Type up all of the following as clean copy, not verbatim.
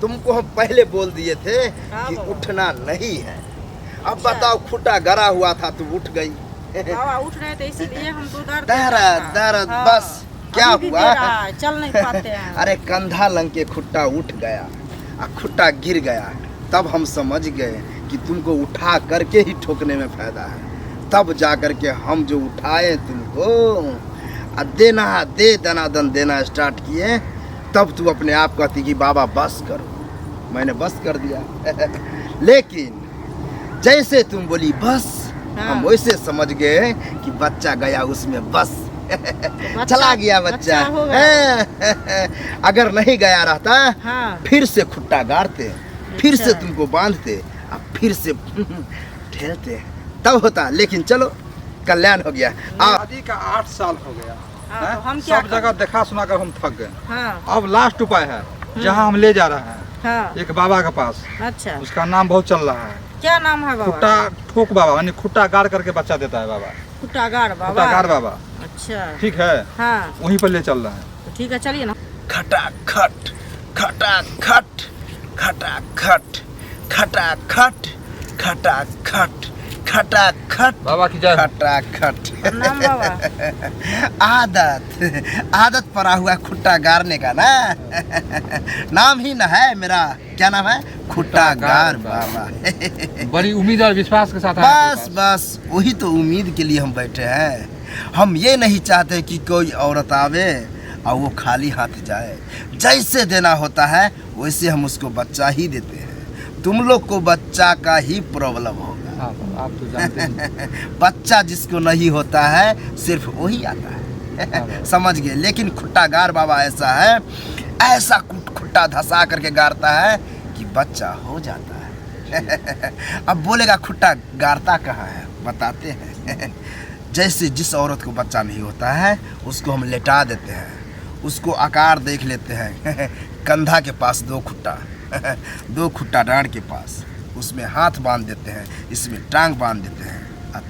तुमको हम पहले बोल दिए थे कि उठना नहीं है। अब बताओ, खुटा गड़ा हुआ था तुम उठ गई। बाबा उठ रहे थे इसीलिए हम तो दर्द बस क्या हुआ? चल नहीं पाते हैं। अरे कंधा लंग के खुट्टा उठ गया और खुट्टा गिर गया, तब हम समझ गए कि तुमको उठा करके ही ठोकने में फायदा है। तब जा कर के हम जो उठाए तुमको दे दनादन देना स्टार्ट किए, तब तू अपने आप कहती कि बाबा बस करो। मैंने बस कर दिया। लेकिन जैसे तुम बोली बस, हम वैसे समझ गए कि बच्चा गया उसमें बस। चला गया बच्चा। अगर नहीं गया रहता फिर से खुट्टा गाड़ते, फिर से तुमको बांधते, अब फिर से ठेलते, तब होता। लेकिन चलो कल्याण हो गया। शादी का 8 साल हो गया। तो हम क्या सब जगह देखा सुना कर हम थक गए। हाँ। अब लास्ट उपाय है, जहाँ हम ले जा रहे हैं हाँ। एक बाबा के पास। अच्छा, उसका नाम बहुत चल रहा है। क्या नाम है बाबा? खुट्टा ठोक बाबा, यानी खुट्टा गाड़ करके बच्चा देता है बाबा। खुट्टागार बाबा। खुट्टागार बाबा। अच्छा ठीक है, हाँ। वहीं पर ले चल रहे हैं। तो ठीक है, चलिए ना। खटाखट खटाखट खटाखट खटाखट खटाखट खटाखट बाबा की जय। खटाखट। प्रणाम बाबा। आदत पड़ा हुआ खुट्टा गाड़ने का ना। नाम ही ना है मेरा, क्या नाम है? खुट्टागार बाबा। बड़ी उम्मीद और विश्वास के साथ बस वही तो उम्मीद के लिए हम बैठे हैं। हम ये नहीं चाहते कि कोई औरत आवे और वो खाली हाथ जाए। जैसे देना होता है वैसे हम उसको बच्चा ही देते हैं। तुम लोग को बच्चा का ही प्रॉब्लम होगा। आप तो जानते हैं। बच्चा जिसको नहीं होता है सिर्फ वही आता है। समझ गए? लेकिन खुट्टागार बाबा ऐसा है, ऐसा खुट्टा धसा करके गाड़ता है कि बच्चा हो जाता है। अब बोलेगा खुट्टा गाड़ता कहाँ है? बताते हैं। जैसे जिस औरत को बच्चा नहीं होता है उसको हम लेटा देते हैं, उसको आकार देख लेते हैं। कंधा के पास 2 खुट्टा, 2 खुट्टा डांड के पास, उसमें हाथ बांध देते हैं, इसमें टांग बांध देते हैं, और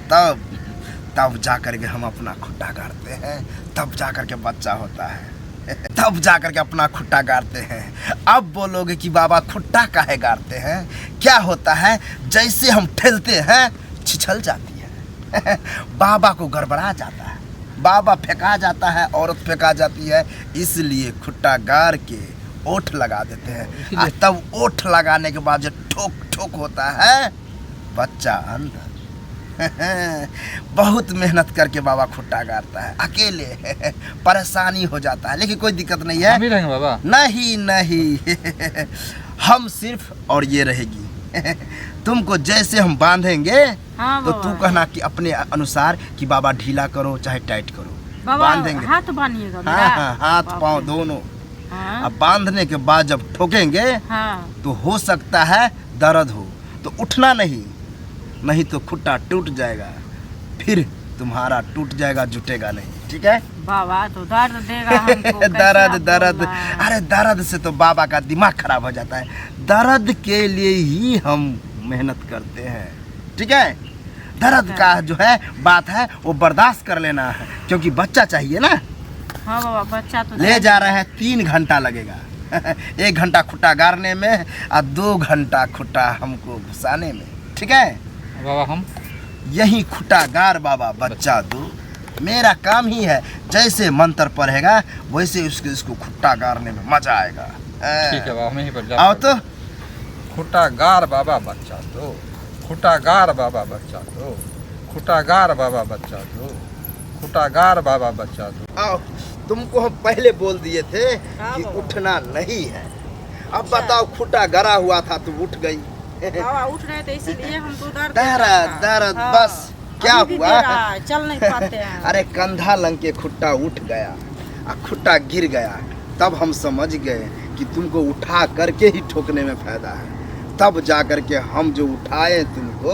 तब जा कर के हम अपना खुट्टा गाड़ते हैं। तब जा कर के बच्चा होता है। तब जा कर के अपना खुट्टा गाड़ते हैं। अब बोलोगे कि बाबा खुट्टा काहे गाड़ते हैं? क्या होता है, जैसे हम ठेलते हैं छिछल जाती है। बाबा को गड़बड़ा जाता है, बाबा फेंका जाता है, औरत फेंका जाती है। इसलिए खुट्टा गाड़ के ओठ लगा देते हैं, और तब ओठ लगाने के बाद जो ठोक ठोक होता है बच्चा अंदर। बहुत मेहनत करके बाबा खुट्टा गाड़ता है, अकेले। परेशानी हो जाता है, लेकिन कोई दिक्कत नहीं है। हम ही रहेंगे बाबा। नहीं हम सिर्फ, और ये रहेगी। तुमको जैसे हम बांधेंगे तो तू कहना कि अपने अनुसार कि बाबा ढीला करो चाहे टाइट करो। बांधेंगे, हाथ बांधिएगा। हाँ, हाथ पाँव दोनों। अब बांधने के बाद जब ठोकेंगे तो हो सकता है दर्द हो, तो उठना नहीं तो खुट्टा टूट जाएगा, फिर तुम्हारा टूट जाएगा, जुटेगा नहीं। ठीक है बाबा? तो दर्द देगा हमको। दर्द। अरे दर्द से तो बाबा का दिमाग खराब हो जाता है। दर्द के लिए ही हम मेहनत करते हैं। ठीक है, दर्द का जो है बात है वो बर्दाश्त कर लेना है, क्योंकि बच्चा चाहिए ना। हाँ बाबा, बच्चा तो ले जा रहे हैं, 3 घंटा लगेगा। 1 घंटा खुट्टा गाड़ने में और 2 घंटा खुट्टा हमको घुसाने में। ठीक है बाबा, हम यही खुट्टा गाड़ बाबा बच्चा दो, मेरा काम ही है। जैसे मंत्र पढ़ेगा वैसे इसको खुट्टा गाड़ने में मजा आएगा। ठीक है बाबा, हम यहीं पर आओ तो। खुट्टा गाड़ बाबा बच्चा दो, खुट्टा गाड़ बाबा बच्चा दो, खुट्टा गाड़ बाबा बच्चा दो, खुट्टा गाड़ बाबा बच्चा दो। आओ, तुमको हम पहले बोल दिए थे कि उठना नहीं है। अब बताओ, खुट्टा गड़ा हुआ था तुम उठ गई। बाबा उठ रहे थे इसीलिए हम तो दर्द बस क्या हुआ? चल नहीं पाते हैं। अरे कंधा लंग के खुट्टा उठ गया और खुट्टा गिर गया, तब हम समझ गए कि तुमको उठा करके ही ठोकने में फायदा है। तब जा कर के हम जो उठाए तुमको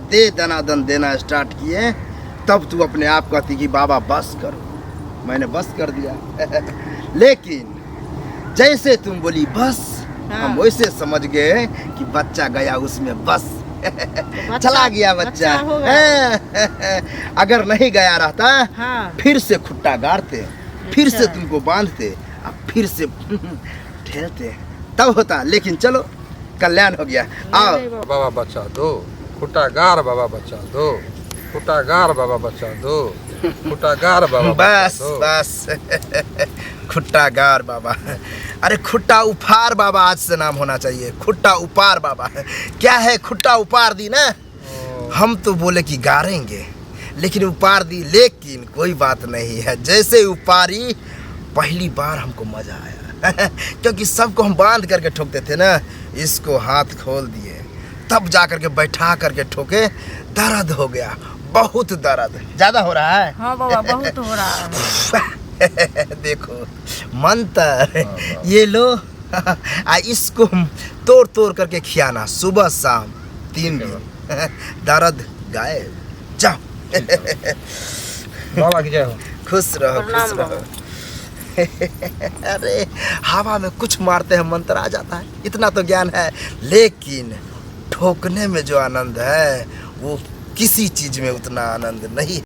दे दनादन देना स्टार्ट किए, तब तू अपने आप कहती कि बाबा बस करो। मैंने बस कर दिया। लेकिन जैसे तुम बोली बस, हम वैसे समझ गए कि बच्चा गया उसमें बस। चला गया बच्चा। अगर नहीं गया रहता फिर से खुट्टा गाड़ते, फिर से तुमको बांधते, और फिर से खेलते तब होता, लेकिन चलो कल्याण हो गया। आओ नहीं बाबा। बाबा बच्चा दो, खुटागार बाबा बच्चा दो, खुटागार बाबा बच्चा दो, खुटागार बाबा बस बच्चा दो। बस खुट्टागार बाबा। अरे खुट्टा उफार बाबा आज से नाम होना चाहिए, खुट्टा उपार बाबा। क्या है, खुट्टा उपार दी ना, हम तो बोले कि गारेंगे, लेकिन उपार दी, लेकिन कोई बात नहीं है। जैसे उपारी पहली बार हमको मजा आया क्योंकि सबको हम बांध करके ठोकते थे ना, इसको हाथ खोल दिए, तब जा करके बैठा करके ठोके, दर्द हो गया, बहुत दर्द। ज्यादा हो रहा है? हाँ बाबा बहुत हो रहा है। देखो मंत्र, ये लो आ इसको तोड़ तोड़ करके खियाना, सुबह शाम 3 दिन, दर्द गायब। जाओ बाबा की जय हो। खुश रहो, प्रणाम खुश रहो। अरे हवा में कुछ मारते हैं मंत्र आ जाता है, इतना तो ज्ञान है। लेकिन ठोकने में जो आनंद है वो किसी चीज में उतना आनंद नहीं।